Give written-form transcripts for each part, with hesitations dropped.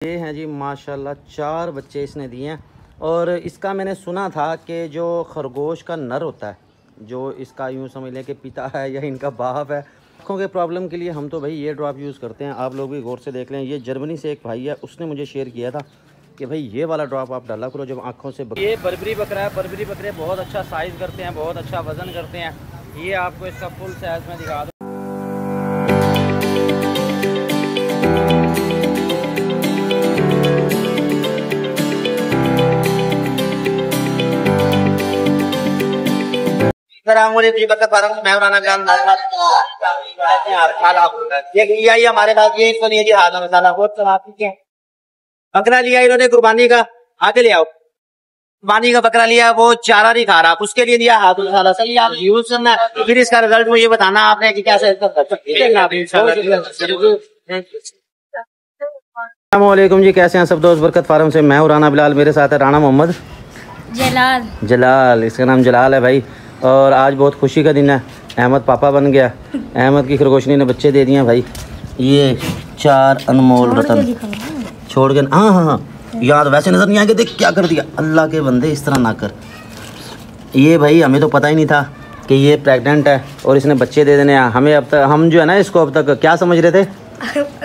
ये हैं जी माशाल्लाह 4 बच्चे इसने दिए हैं। और इसका मैंने सुना था कि जो खरगोश का नर होता है, जो इसका यूँ समझ लें कि पिता है या इनका बाप है, आँखों के प्रॉब्लम के लिए हम तो भाई ये ड्रॉप यूज़ करते हैं। आप लोग भी गौर से देख लें। ये जर्मनी से एक भाई है, उसने मुझे शेयर किया था कि भाई ये वाला ड्रॉप आप डाला करो जब आँखों से। ये बर्बरी बकरा है। बर्बरी बकरे बहुत अच्छा साइज़ करते हैं, बहुत अच्छा वज़न करते हैं। ये आपको इसका फुल साइज़ में दिखा दूँ। ये हमारे पास ये इसको नहीं है जी हाथ मसाला बकरा लिया इन्होंने कुर्बानी का। आगे ले आओ, कुर्बानी का बकरा लिया, वो चारा नहीं खा रहा, उसके लिए लिया हाथ मसाला। सही आप यूज करना, फिर इसका रिजल्ट मुझे बताना आपने कि कैसे। अस्सलामुअलैकुम जी, कैसे हैं सब दोस्त। बरकत फार्म से मैं हूं राना बिलाल, मेरे साथ है राना मोहम्मद जलाल। इसका नाम जलाल है भाई। और आज बहुत खुशी का दिन है, अहमद पापा बन गया। अहमद की खरगोशनी ने बच्चे दे दिए भाई। ये 4 अनमोल रतन छोड़ के। हाँ याद वैसे नज़र नहीं आएंगे। देख क्या कर दिया, अल्लाह के बंदे इस तरह ना कर। ये भाई हमें तो पता ही नहीं था कि ये प्रेग्नेंट है और इसने बच्चे दे देने हैं हमें। अब तक हम जो है ना इसको अब तक क्या समझ रहे थे,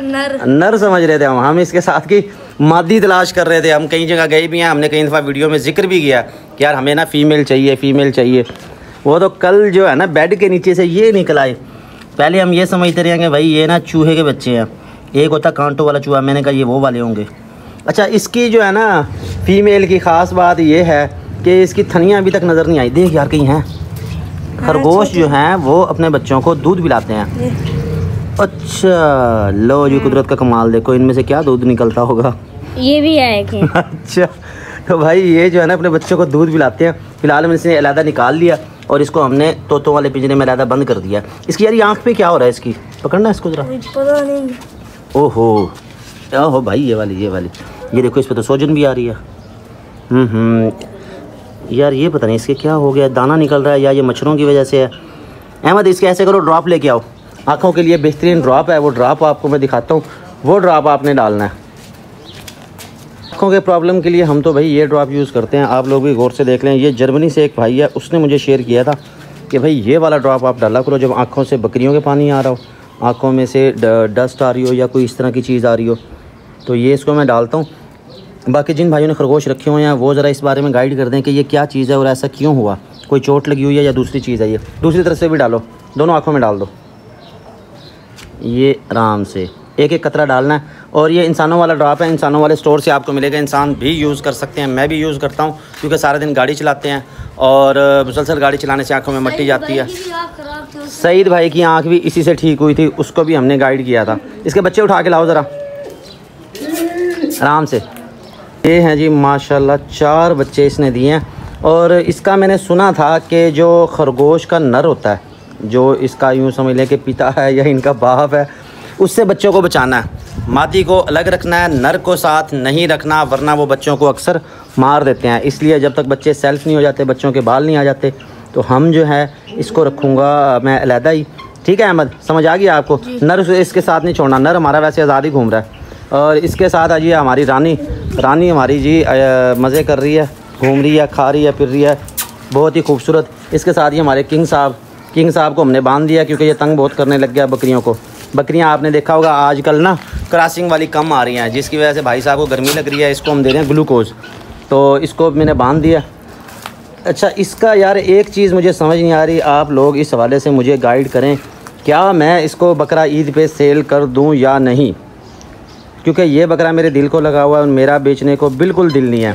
नर समझ रहे थे। हम इसके साथ की मादी तलाश कर रहे थे। हम कई जगह गए भी हैं, हमने कई दफ़ा वीडियो में जिक्र भी किया कि यार हमें ना फ़ीमेल चाहिए। वो तो कल जो है ना बेड के नीचे से ये निकल आए। पहले हम ये समझते रहे कि भाई ये ना चूहे के बच्चे हैं। एक होता कांटों वाला चूहा, मैंने कहा ये वो वाले होंगे। अच्छा, इसकी जो है ना फ़ीमेल की ख़ास बात ये है कि इसकी थनियाँ अभी तक नज़र नहीं आई। देख यार कहीं हैं। खरगोश जो हैं वो अपने बच्चों को दूध पिलाते हैं। अच्छा लो जी, कुदरत का कमाल देखो, इनमें से क्या दूध निकलता होगा। ये भी है कि अच्छा तो भाई ये जो है ना अपने बच्चों को दूध पिलाते हैं। फिलहाल मैंने इसे अलहदा निकाल लिया और इसको हमने तोतों वाले पिंजरे में अलहदा बंद कर दिया। इसकी यार ये आँख पे क्या हो रहा है, इसकी पकड़ना इसको ज़रा। पता नहीं। ओहो भाई ये वाली ये देखो, इस पर तो सोजन भी आ रही है। यार ये पता नहीं इसके क्या हो गया, दाना निकल रहा है या ये मच्छरों की वजह से है। अहमद इसके ऐसे करो, ड्रॉप लेके आओ। आँखों के लिए बेहतरीन ड्रॉप है, वो ड्रॉप आपको मैं दिखाता हूँ। वो ड्रॉप आपने डालना है आँखों के प्रॉब्लम के लिए। हम तो भाई ये ड्रॉप यूज़ करते हैं। आप लोग भी गौर से देख लें। ये जर्मनी से एक भाई है, उसने मुझे शेयर किया था कि भाई ये वाला ड्रॉप आप डाला करो जब आँखों से बकरियों के पानी आ रहा हो, आँखों में से डस्ट आ रही हो या कोई इस तरह की चीज़ आ रही हो, तो ये इसको मैं डालता हूँ। बाकी जिन भाइयों ने खरगोश रखे हुए हैं वो ज़रा इस बारे में गाइड कर दें कि ये क्या चीज़ है और ऐसा क्यों हुआ, कोई चोट लगी हुई है या दूसरी चीज़ है। ये दूसरी तरफ से भी डालो, दोनों आँखों में डाल दो। ये आराम से एक कतरा डालना है। और ये इंसानों वाला ड्रॉप है, इंसानों वाले स्टोर से आपको मिलेगा। इंसान भी यूज़ कर सकते हैं, मैं भी यूज़ करता हूँ क्योंकि सारा दिन गाड़ी चलाते हैं और मुसलसल गाड़ी चलाने से आँखों में मट्टी जाती है। सईद भाई की आँख भी इसी से ठीक हुई थी, उसको भी हमने गाइड किया था। इसके बच्चे उठा के लाओ ज़रा आराम से। ये हैं जी माशाल्लाह 4 बच्चे इसने दिए हैं। और इसका मैंने सुना था कि जो खरगोश का नर होता है, जो इसका यूँ समझ लें कि पिता है या इनका बाप है, उससे बच्चों को बचाना है। मादी को अलग रखना है, नर को साथ नहीं रखना, वरना वो बच्चों को अक्सर मार देते हैं। इसलिए जब तक बच्चे सेल्फ नहीं हो जाते, बच्चों के बाल नहीं आ जाते, तो हम जो है इसको रखूँगा मैं अलहदा ही। ठीक है अहमद, समझ आ गया आपको। नर इसके साथ नहीं छोड़ना, नर हमारा वैसे आज़ाद ही घूम रहा है। और इसके साथ आज ये हमारी रानी हमारी जी मज़े कर रही है, घूम रही है, खा रही है, फिर रही है, बहुत ही खूबसूरत। इसके साथ ही हमारे किंग साहब को हमने बांध दिया क्योंकि ये तंग बहुत करने लग गया बकरियों को। बकरियां आपने देखा होगा आजकल ना क्रॉसिंग वाली कम आ रही हैं, जिसकी वजह से भाई साहब को गर्मी लग रही है। इसको हम दे रहे हैं ग्लूकोज, तो इसको मैंने बांध दिया। अच्छा, इसका यार एक चीज़ मुझे समझ नहीं आ रही, आप लोग इस हवाले से मुझे गाइड करें, क्या मैं इसको बकरा ईद पे सेल कर दूं या नहीं, क्योंकि ये बकरा मेरे दिल को लगा हुआ है। मेरा बेचने को बिल्कुल दिल नहीं है,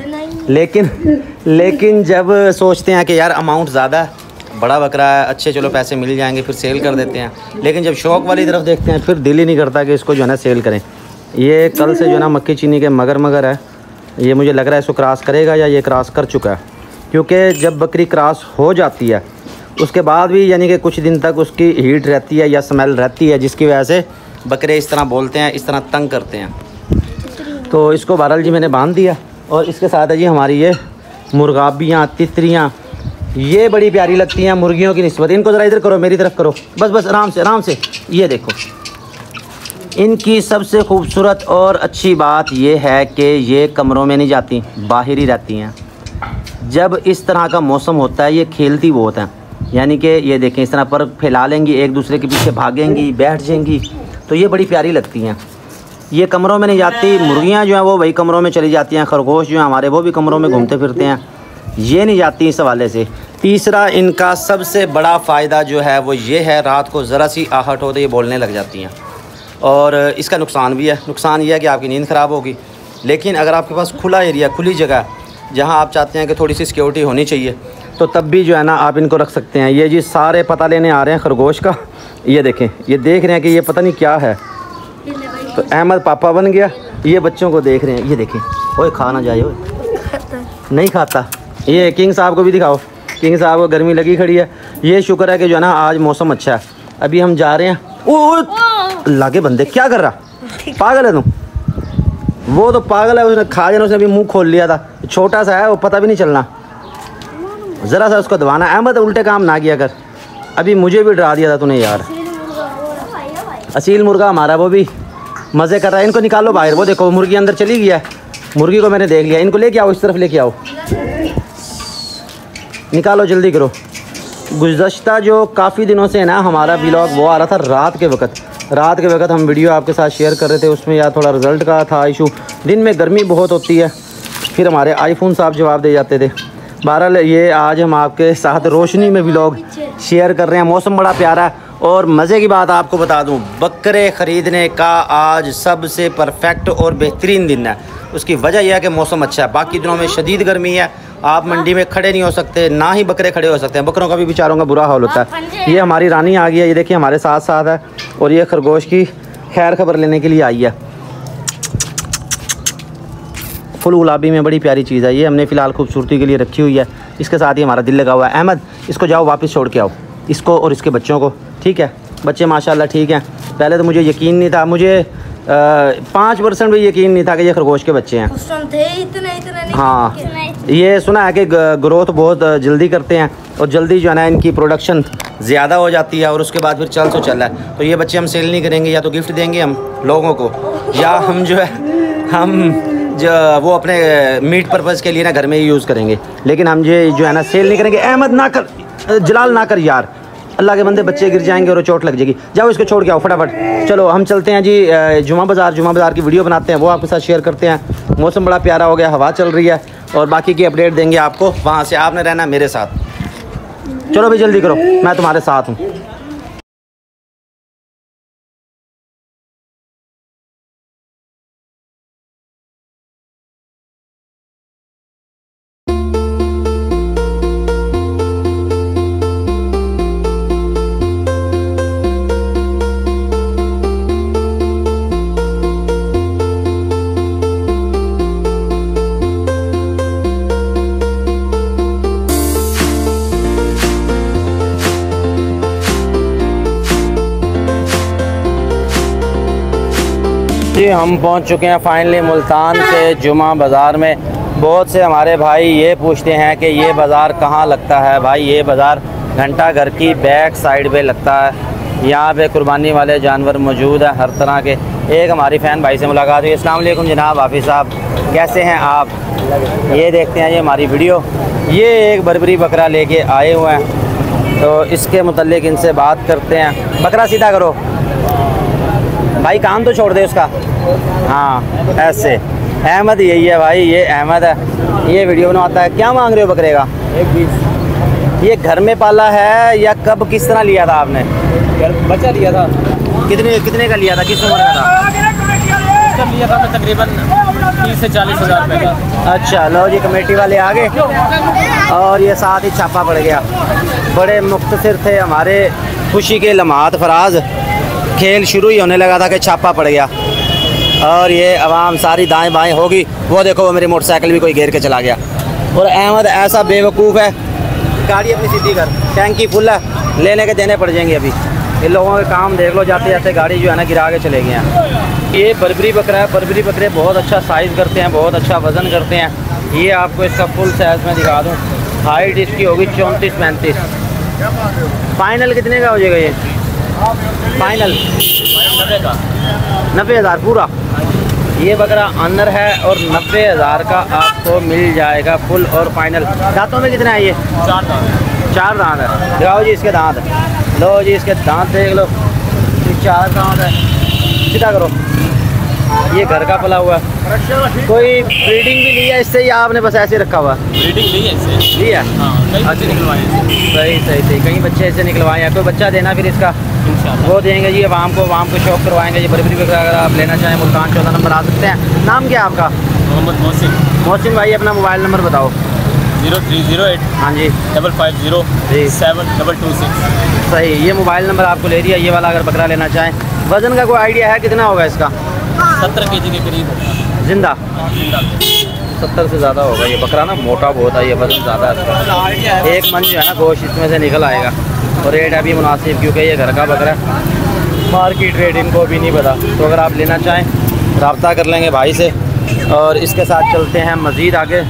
लेकिन जब सोचते हैं कि यार अमाउंट ज़्यादा है, बड़ा बकरा है, अच्छे चलो पैसे मिल जाएंगे, फिर सेल कर देते हैं। लेकिन जब शौक़ वाली तरफ देखते हैं फिर दिल ही नहीं करता कि इसको जो है ना सेल करें। ये कल से जो है ना मक्की चीनी के मगर है। ये मुझे लग रहा है इसको क्रॉस करेगा या ये क्रॉस कर चुका है, क्योंकि जब बकरी क्रॉस हो जाती है उसके बाद भी यानी कि कुछ दिन तक उसकी हीट रहती है या स्मेल रहती है, जिसकी वजह से बकरे इस तरह बोलते हैं, इस तरह तंग करते हैं। तो इसको बहरहाल जी मैंने बांध दिया। और इसके साथ है जी हमारी ये मुर्गाबियाँ, तितरियाँ, ये बड़ी प्यारी लगती हैं मुर्गियों की निस्बत। इनको ज़रा इधर करो, मेरी तरफ करो, बस आराम से। ये देखो, इनकी सबसे खूबसूरत और अच्छी बात ये है कि ये कमरों में नहीं जाती, बाहर ही रहती हैं। जब इस तरह का मौसम होता है ये खेलती बहुत हैं, यानी कि ये देखें इस तरह पर फैला लेंगी, एक दूसरे के पीछे भागेंगी, बैठ जाएंगी, तो ये बड़ी प्यारी लगती हैं। ये कमरों में नहीं जाती। मुर्गियाँ जो हैं वो वही कमरों में चली जाती हैं, खरगोश जो हैं हमारे वो भी कमरों में घूमते फिरते हैं, ये नहीं जाती इस हवाले से। तीसरा इनका सबसे बड़ा फ़ायदा जो है वो ये है, रात को ज़रा सी आहट हो तो ये बोलने लग जाती हैं। और इसका नुकसान भी है, नुकसान ये है कि आपकी नींद ख़राब होगी। लेकिन अगर आपके पास खुला एरिया, खुली जगह, जहाँ आप चाहते हैं कि थोड़ी सी सिक्योरिटी होनी चाहिए, तो तब भी जो है ना आप इनको रख सकते हैं। ये जी सारे पता लेने आ रहे हैं खरगोश का, ये देखें, ये देख रहे हैं कि ये पता नहीं क्या है। तो अहमद पापा बन गया, ये बच्चों को देख रहे हैं, ये देखें। ओए खा ना जाए, नहीं खाता। ये किंग साहब को भी दिखाओ, किंग साहब को गर्मी लगी खड़ी है। ये शुक्र है कि जो है ना आज मौसम अच्छा है। अभी हम जा रहे हैं। ओ लागे बंदे, क्या कर रहा, पागल है तुम? वो तो पागल है, उसने खा जाना, उसने अभी मुंह खोल लिया था, छोटा सा है वो, पता भी नहीं चलना। ज़रा सा उसको दबाना। अहमद उल्टे काम ना किया कर, अभी मुझे भी डरा दिया था तूने यार। असील मुर्गा हमारा वो भी मज़े कर रहा है। इनको निकालो बाहर, वो देखो मुर्गी अंदर चली गया है। मुर्गी को मैंने देख लिया, इनको लेके आओ, इस तरफ लेके आओ, निकालो जल्दी करो। गुज़श्ता जो काफ़ी दिनों से है ना हमारा व्लॉग वो आ रहा था रात के वक्त हम वीडियो आपके साथ शेयर कर रहे थे, उसमें यार थोड़ा रिज़ल्ट का था इशू। दिन में गर्मी बहुत होती है, फिर हमारे आईफोन साहब जवाब दे जाते थे। बहरहाल ये आज हम आपके साथ रोशनी में व्लॉग शेयर कर रहे हैं। मौसम बड़ा प्यारा है और मज़े की बात आपको बता दूं, बकरे ख़रीदने का आज सबसे परफेक्ट और बेहतरीन दिन है। उसकी वजह यह है कि मौसम अच्छा है। बाकी दिनों में शदीद गर्मी है, आप मंडी में खड़े नहीं हो सकते, ना ही बकरे खड़े हो सकते हैं। बकरों का भी बेचारों का बुरा हाल होता है। ये हमारी रानी आ गई है, ये देखिए हमारे साथ साथ है, और ये खरगोश की खैर खबर लेने के लिए आई है। फुल गुलाबी में बड़ी प्यारी चीज़ है ये, हमने फ़िलहाल खूबसूरती के लिए रखी हुई है। इसके साथ ही हमारा दिल लगा हुआ है। अहमद इसको जाओ वापस छोड़ के आओ, इसको और इसके बच्चों को, ठीक है? बच्चे माशाल्लाह ठीक हैं। पहले तो मुझे यकीन नहीं था, मुझे 5% भी यकीन नहीं था कि ये खरगोश के बच्चे हैं। इतने हाँ, ये सुना है कि ग्रोथ बहुत जल्दी करते हैं और जल्दी जो है ना इनकी प्रोडक्शन ज़्यादा हो जाती है और उसके बाद फिर चल तो चल रहा है। तो ये बच्चे हम सेल नहीं करेंगे, या तो गिफ्ट देंगे हम लोगों को, या हम जो वो अपने मीट पर्पज़ के लिए ना घर में ही यूज़ करेंगे। लेकिन हम जो है ना सेल नहीं करेंगे। अहमद ना कर, जलाल ना कर यार, अल्लाह के बंदे, बच्चे गिर जाएंगे और चोट लग जाएगी। जाओ इसको छोड़ के आओ फटाफट। चलो हम चलते हैं जी जुमा बाज़ार की वीडियो बनाते हैं, वो आपके साथ शेयर करते हैं। मौसम बड़ा प्यारा हो गया, हवा चल रही है और बाकी की अपडेट देंगे आपको। वहाँ से आपने रहना मेरे साथ। चलो भाई जल्दी करो, मैं तुम्हारे साथ हूँ। जी हम पहुंच चुके हैं फाइनली मुल्तान के जुमा बाज़ार में। बहुत से हमारे भाई ये पूछते हैं कि ये बाज़ार कहाँ लगता है। भाई ये बाज़ार घंटा घर की बैक साइड पे लगता है। यहाँ पे कुर्बानी वाले जानवर मौजूद हैं हर तरह के। एक हमारी फ़ैन भाई से मुलाकात हुई। अस्सलाम वालेकुम जनाब हाफिज़ साहब, कैसे हैं आप? ये देखते हैं ये हमारी वीडियो। ये एक बर्बरी बकरा लेके आए हुए हैं, तो इसके मुतल्लिक इनसे बात करते हैं। बकरा सीधा करो भाई, कान तो छोड़ दे उसका। हाँ ऐसे। अहमद यही है भाई, ये अहमद है, ये वीडियो बनाता है। क्या मांग रहे हो बकरे का? 1.20। ये घर में पाला है या कब किस तरह लिया था आपने? बच्चा लिया था। कितने का लिया था, किस उम्र का था? लिया था मैं तकरीबन 30 से 40 हज़ार रुपये का। अच्छा लो जी, कमेटी वाले आ गए और ये साथ ही छापा पड़ गया। बड़े मुख्तसर थे हमारे खुशी के लम्हात फराज। खेल शुरू ही होने लगा था कि छापा पड़ गया और ये आवाम सारी दाएं बाएं होगी। वो देखो वो मेरी मोटरसाइकिल भी कोई घेर के चला गया। और अहमद ऐसा बेवकूफ़ है, गाड़ी अपनी सीधी कर, टैंकी फुल है, लेने के देने पड़ जाएंगे अभी। इन लोगों के काम देख लो, जाते जाते गाड़ी जो है ना गिरा के चले गए हैं। ये बर्बरी बकरा है। बर्बरी बकरे बहुत अच्छा साइज़ करते हैं, बहुत अच्छा वज़न करते हैं। ये आपको इसका फुल साइज़ में दिखा दूँ। हाइट इसकी होगी 34-35। फाइनल कितने का हो जाएगा ये? फाइनल 90,000 पूरा। ये बकरा अनर है और 90,000 का आपको मिल जाएगा फुल और फाइनल। दांतों में कितना है ये? 4 दांत है। दिखाओ जी इसके दांत। लो जी इसके दांत देख लो, 4 दांत है। सीधा करो। ये घर का पला हुआ है। कोई ब्रीडिंग भी ली है इससे या आपने बस ऐसे रखा हुआ? ब्रीडिंग ली है इससे। ली है? कई बच्चे निकलवाए हैं। सही कई बच्चे ऐसे निकलवाए हैं। कोई बच्चा देना फिर इसका इंशाल्लाह वो देंगे जी। वाम को शौक करवाएंगे जी। बर्बरी वगैरह अगर आप लेना चाहें मुल्तान 14 नंबर आ सकते हैं। नाम क्या है आपका? मोहम्मद मोहसिन भाई अपना मोबाइल नंबर बताओ। 0308 हाँ जी 550 जी 7226। सही। ये मोबाइल नंबर आपको ले दिया। ये वाला अगर बकरा लेना चाहें, वज़न का कोई आइडिया है कितना होगा इसका? 70 kg के करीब होगा जिंदा। जिंदा। 70 से ज़्यादा होगा ये बकरा ना। मोटा बहुत है ये, वज़न ज़्यादा है इसका। 1 मन जो है ना गोश्त इसमें से निकल आएगा। और रेट अभी मुनासिब क्योंकि ये घर का बकरा है। मार्केट रेट इनको भी नहीं पता। तो अगर आप लेना चाहें रब्ता कर लेंगे भाई से। और इसके साथ चलते हैं मज़ीद आगे।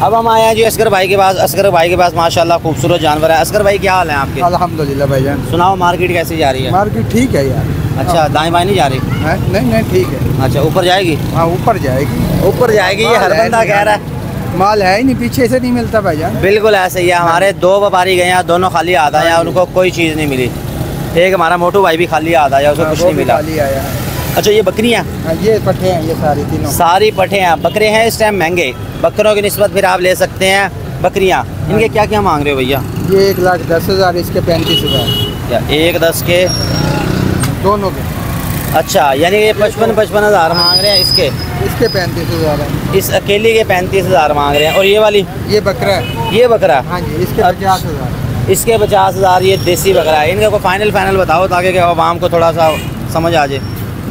अब हम आए हैं जी असगर भाई के पास। असगर भाई के पास माशाल्लाह खूबसूरत जानवर है। असगर भाई क्या हाल है आपके? अल्हम्दुलिल्लाह भाईजान। सुनाओ मार्केट कैसी जा रही है? मार्केट ठीक है यार। अच्छा दाएं बाएं नहीं जा रही? है? नहीं ठीक है। अच्छा ऊपर जाएगी? हाँ ऊपर जाएगी। ऊपर जाएगी। ये हर बंदा कह रहा है। माल है ही नहीं, पीछे से नहीं मिलता भाईजान। बिल्कुल ऐसे ही है। हमारे 2 व्यापारी गए हैं, दोनों खाली हाथ आए हैं, उनको कोई चीज़ नहीं मिली। एक हमारा मोटू भाई भी खाली हाथ आया, उसको कुछ नहीं मिला। खाली आया। अच्छा ये बकरियाँ? ये पट्टे हैं, ये सारी तीनों सारी पट्टे हैं। बकरे हैं इस टाइम महंगे। बकरों की निस्बत फिर आप ले सकते हैं बकरियाँ। इनके क्या क्या मांग रहे हो भैया? ये 1,10,000, इसके 35,000। या 1,10 के दोनों के। अच्छा यानी कि 55,000 मांग रहे हैं इसके 35,000 है। इस अकेले के 35,000 मांग रहे हैं। और ये वाली? ये बकरा है। ये बकरा? हाँ जी इसके 50,000। इसके 50,000। ये देसी बकरा है। इनका कोई फाइनल बताओ ताकि आवाम को थोड़ा सा समझ आ जाए।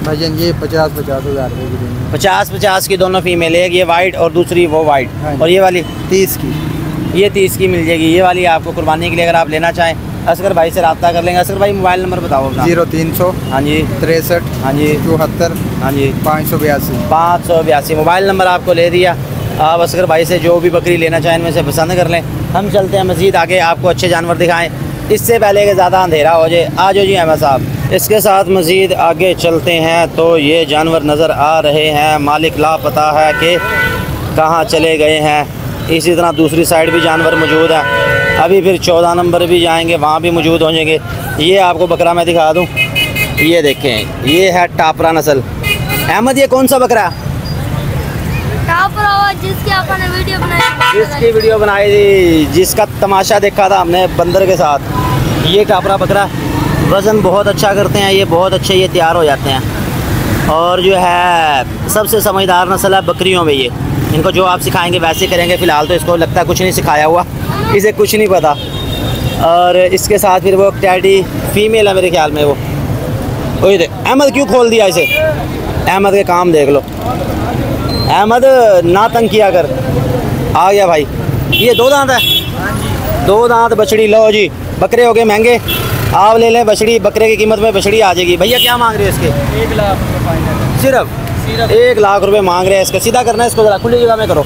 भाईजान ये 50,000 रुपये की देंगे। 50 की दोनों फीमेल है। एक ये वाइट और दूसरी वो वाइट। हाँ। और ये वाली 30 की। ये 30 की मिल जाएगी। ये वाली आपको कुर्बानी के लिए अगर आप लेना चाहें असगर भाई से रब्ता कर लेंगे। असगर भाई मोबाइल नंबर बताओ अपना। 0300 हाँ जी 63 हाँ जी 74 हाँ जी 582। मोबाइल नंबर आपको ले दिया। आप असगर भाई से जो भी बकरी लेना चाहें इनमें से पसंद कर लें। हम चलते हैं मज़ीद आगे, आपको अच्छे जानवर दिखाएं इससे पहले कि ज़्यादा अंधेरा हो जाए। आ जाओ जी अहमद साहब। इसके साथ मज़ीद आगे चलते हैं तो ये जानवर नज़र आ रहे हैं। मालिक लापता है कि कहाँ चले गए हैं। इसी तरह दूसरी साइड भी जानवर मौजूद है। अभी फिर 14 नंबर भी जाएंगे, वहाँ भी मौजूद हो जाएंगे। ये आपको बकरा मैं दिखा दूँ। ये देखें ये है टापरा नस्ल। अहमद ये कौन सा बकरा है? जिसकी आपने वीडियो बनाई, जिसकी वीडियो बनाई थी, जिसका तमाशा देखा था हमने बंदर के साथ। ये टापरा बकरा वज़न बहुत अच्छा करते हैं। ये बहुत अच्छे ये तैयार हो जाते हैं। और जो है सबसे समझदार नस्ल है बकरियों में ये। इनको जो आप सिखाएंगे वैसे करेंगे। फ़िलहाल तो इसको लगता है कुछ नहीं सिखाया हुआ, इसे कुछ नहीं पता। और इसके साथ फिर वो टैडी फीमेल है मेरे ख्याल में वो। वही देख अहमद क्यों खोल दिया इसे? अहमद के काम देख लो। अहमद ना तंग किया कर। आ गया भाई। ये 2 दांत है। 2 दांत बछड़ी। लो जी बकरे हो गए महंगे। आप ले लें बछड़ी। बकरे की कीमत में बछड़ी आ जाएगी। भैया क्या मांग रहे हैं इसके? 1 लाख रुपये फाइनल। सिर्फ 1 लाख रुपए मांग रहे हैं इसके। सीधा करना है इसको, ज़रा खुली जगह में करो।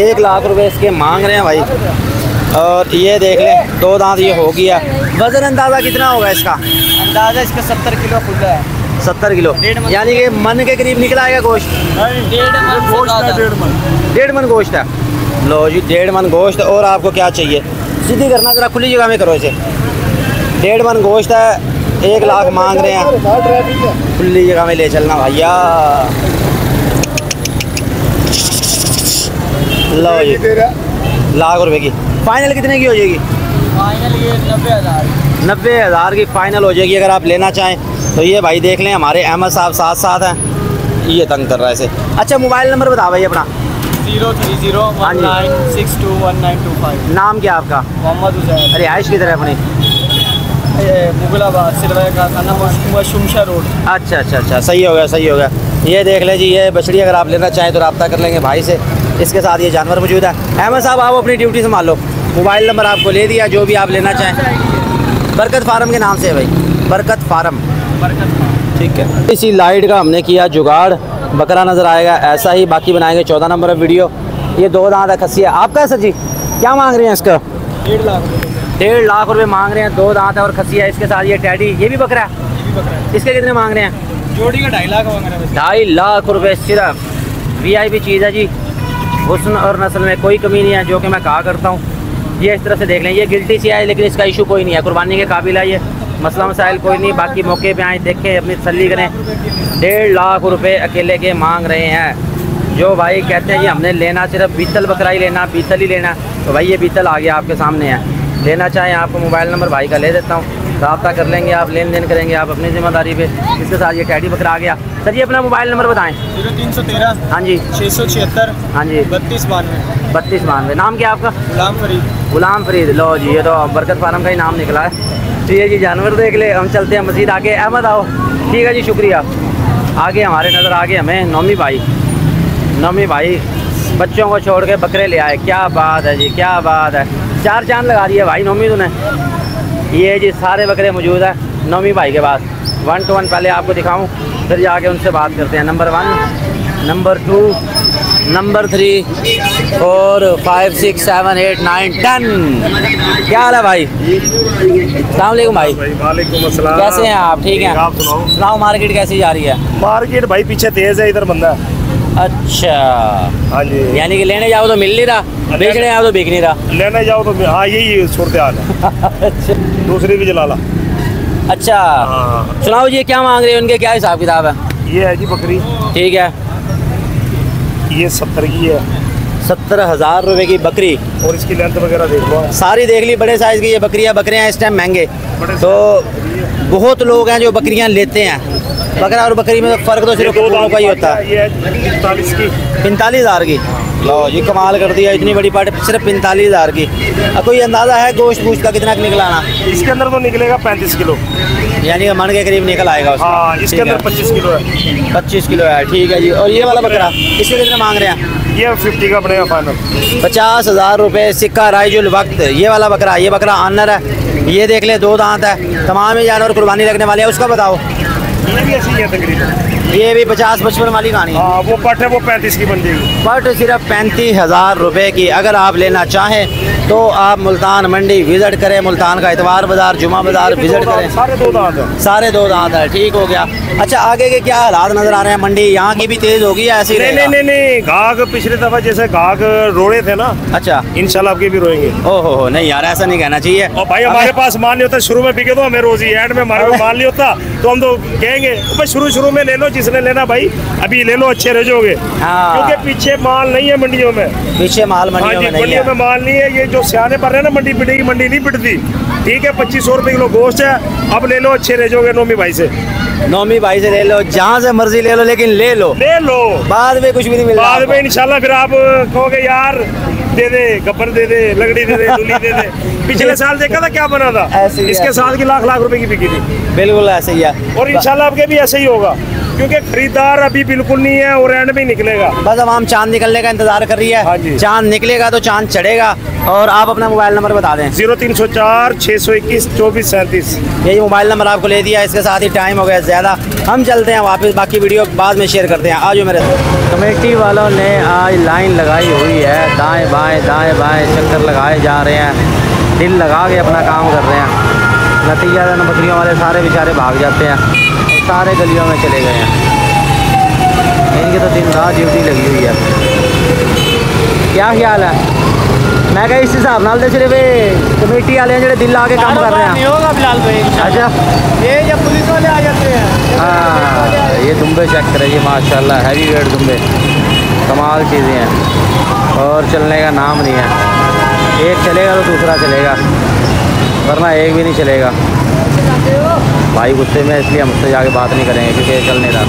1 लाख रुपए इसके मांग रहे हैं भाई। और ये देख लें 2 दांत ये हो गया। वज़न अंदाज़ा कितना होगा इसका? अंदाज़ा इसका 70 किलो खुला है। 70 किलो यानी कि मन के करीब निकला आएगा गोश्त। 1.5 मन गोश्त है। लो जी 1.5 मन गोश्त। और आपको क्या चाहिए? सीधी करना, ज़रा खुली जगह में करो इसे। 1.5 मन गोश्त है। 1 लाख मांग रहे हैं। खुली जगह में ले चलना भैया। लो जी 1 लाख रुपए की फाइनल कितने की हो जाएगी? फाइनल ये 90,000। 90,000 की फाइनल हो जाएगी अगर आप लेना चाहें तो। ये भाई देख लें हमारे अहमद साहब साथ हैं। ये तंग कर रहा है इसे। अच्छा मोबाइल नंबर बता भाई अपना। 03019621925। नाम क्या आपका? मोहम्मद हुसैन। रिहाइश की तरह अपनी? मुगलाबाद सिलवाया का शुमशा रोड। अच्छा सही हो गया। ये देख ले जी ये बछड़ी अगर आप लेना चाहें तो रब्ता कर लेंगे भाई से। इसके साथ ये जानवर मौजूद है। अहमद साहब आप अपनी ड्यूटी संभाल लो। मोबाइल नंबर आपको ले दिया, जो भी आप लेना चाहें। बरकत फार्म के नाम से है भाई। बरकत फार्म। ठीक है। इसी लाइट का हमने किया जुगाड़। बकरा नज़र आएगा ऐसा ही। बाकी बनाएंगे 14 नंबर वीडियो। ये 2 दांत है खस्सी है। आपका है सर जी? क्या मांग रहे हैं इसका? 1.5 लाख रुपये। 1.5 लाख रुपए मांग रहे हैं। 2 दांत है और खस्सी है। इसके साथ ये टैडी, ये भी बकरा है। इसके कितने मांग रहे हैं? जोड़ी का 2.5 लाख मांग रहे हैं। 2.5 लाख रुपए सिर्फ। VIP चीज़ है जी, हुस्न और नस्ल में कोई कमी नहीं है, जो कि मैं कहा करता हूँ। ये इस तरह से देख लें, ये गिल्टी सी है लेकिन इसका इशू कोई नहीं है, कुर्बानी के काबिल है ये, मसला मसाइल कोई नहीं। बाकी मौके पे आए, देखें, अपनी तसल्ली करें। 1.5 लाख रुपए अकेले के मांग रहे हैं। जो भाई कहते हैं कि हमने लेना सिर्फ बीतल बकरा ही लेना, बीतल ही लेना, तो भाई ये बीतल आ गया आपके सामने है। लेना चाहें आपको मोबाइल नंबर भाई का ले देता हूँ, रब्ता कर लेंगे आप, लेन देन करेंगे आप अपनी ज़िम्मेदारी पे। इसके साथ ये टैडी बकरा आ गया। सर ये अपना मोबाइल नंबर बताएं। 0313 हाँ जी 676 हाँ जी 3292 3292। नाम क्या आपका? गुलाम फरीद। गुलाम फरीद। लो जी, ये तो बरकत फार्म का ही नाम निकला है। तो ये जी जानवर देख ले, हम चलते हैं मज़ीद आगे। अहमद आओ। ठीक है जी, शुक्रिया। आगे हमारे नज़र आ गए हमें नौमी भाई। नौमी भाई बच्चों को छोड़ के बकरे ले आए, क्या बात है जी, क्या बात है। 4 चांद लगा दिए भाई नौमी तूने। ये जी सारे बकरे मौजूद है नौमी भाई के पास। 1 to 1 पहले आपको दिखाऊं, फिर जाके उनसे बात करते हैं। Number 1, number 2, number 3, 4, 5, 6, 7, 8, 9, 10। क्या हाल है भाई? अस्सलाम वालेकुम भाई। वालेकुम अस्सलाम। कैसे हैं आप? ठीक हैं। आप सुनाओ। सुनाओ, मार्केट कैसी जा रही है? मार्केट भाई पीछे तेज है, इधर बंदा है। अच्छा, हाँ जी। यानी कि लेने जाओ तो मिल नहीं रहा, बेचने जाओ तो बिक नहीं रहा। लेने जाओ तो हाँ, यही सूरत हाल है। अच्छा दूसरी भी जला ला। अच्छा, हाँ। सुनाओ जी, क्या मांग रहे हैं, उनके क्या हिसाब किताब है? ये है जी बकरी, ठीक है। ये 70 की है। 70,000 रुपए की बकरी। और इसकी लेंथ वगैरह देख लो। सारी देख ली, बड़े साइज़ की ये बकरियां। बकरियां इस टाइम महंगे, तो बहुत लोग हैं जो बकरियां लेते हैं। बकरा और बकरी में तो फ़र्क तो सिर्फ कुर्बानों का ही होता है। ये है 45 की। 45,000 की। लो जी, कमाल कर दिया, इतनी बड़ी पार्टी सिर्फ 45,000 की। कोई अंदाज़ा है गोश्त वोश्त का कितना निकलाना? इसके अंदर तो निकलेगा 35 किलो, यानी कि मन के करीब निकल आएगा उसका। हाँ, इसके अंदर 25 किलो है। 25 किलो है, ठीक है जी। और ये वाला बकरा इसके कितने मांग रहे हैं? ये 50 का बनेगा फाइनल। 50,000 रुपये सिक्का राइजुल वक्त। ये वाला बकरा, ये बकरा आनर है, ये देख ले, 2 दांत है, तमाम ही जानवर कुर्बानी लगने वाले हैं। उसका बताओ। ये भी ऐसी है तकरीबन। ये भी 50-55 वाली कहानी है। हाँ, वो पट है, वो 35 की बन जाएगी। बट सिर्फ 35,000 रुपये की। अगर आप लेना चाहें तो आप मुल्तान मंडी विज़िट करें, मुल्तान का इतवार बाज़ार, जुमा बाज़ार विज़िट करें। सारे 2 दांत है। सारे 2 दांत है, ठीक हो गया। अच्छा, आगे के क्या हालात नज़र आ रहे हैं? मंडी यहाँ की भी तेज़ होगी या ऐसी? नहीं, घाघ पिछले दफा जैसे घाघ रोड़े थे ना, अच्छा, इंशाल्लाह आपके भी रोएंगे। ओहो, नहीं यार, ऐसा नहीं कहना चाहिए। और भाई हमारे पास माल नहीं होता, शुरू में बिके तो हमें रोजी, एंड में हमारे पास माल नहीं होता तो हम तो कहेंगे भाई शुरू में ले लो, जिसने लेना भाई अभी ले लो, अच्छे रह जाओगे। हाँ। क्योंकि पीछे माल नहीं है मंडियों में। पीछे माल मंडियों में नहीं मंडियों है। में माल नहीं है। ये जो सियाने पर रहे ना, मंडी पिटेगी, मंडी नहीं पिटती। ठीक है, 2500 रुपए किलो गोश्त है, अब ले लो, अच्छे रह जाओगे। नौमी भाई से ले लो, जहाँ से मर्जी ले लो, लेकिन ले लो। बाद में कुछ भी नहीं मिलता। बाद में इंशाल्लाह फिर आप कहोगे यार दे दे, गब्बर दे दे, लगड़ी दे दे, दूली दे दे। पिछले साल देखा था क्या बना था, इसके साथ की लाख रुपए की बिकी थी। बिल्कुल ऐसे ही है, और इंशाल्लाह आपके भी ऐसे ही होगा, क्योंकि खरीदार अभी बिल्कुल नहीं है और एंड में निकलेगा। बस अब हम चांद निकलने का इंतजार कर रही है। हाँ जी। चांद निकलेगा तो चांद चढ़ेगा। और आप अपना मोबाइल नंबर बता दें। 0304 621 24 37। यही मोबाइल नंबर आपको ले दिया। इसके साथ ही टाइम हो गया ज़्यादा, हम चलते हैं वापस, बाकी वीडियो बाद में शेयर करते हैं। आज मेरे कमेटी वालों ने आज लाइन लगाई हुई है, दाएँ बाएँ चक्कर लगाए जा रहे हैं, दिल लगा के अपना काम कर रहे हैं। नतीजा है, बकरियों वाले सारे बेचारे भाग जाते हैं, सारे गलियों में चले गए हैं। इनकी तो दिन रात ड्यूटी लगी हुई है। क्या ख्याल है? मैं कहा इस हिसाब नाल सिर्फ कमेटी वाले जो दिल ला के काम कर रहे हैं। नहीं होगा फिलहाल भाई। अच्छा, ये जब पुलिस वाले आ जाते हैं। हाँ, ये दुम्बे चेक करें जी, माशाल्लाह हैवी वेट दुम्बे, कमाल चीज़ें हैं। और चलने का नाम नहीं है, एक चलेगा तो दूसरा चलेगा, वरना एक भी नहीं चलेगा। भाई गुस्से में, इसलिए हम उससे जाके बात नहीं करेंगे क्योंकि चल नहीं रहा।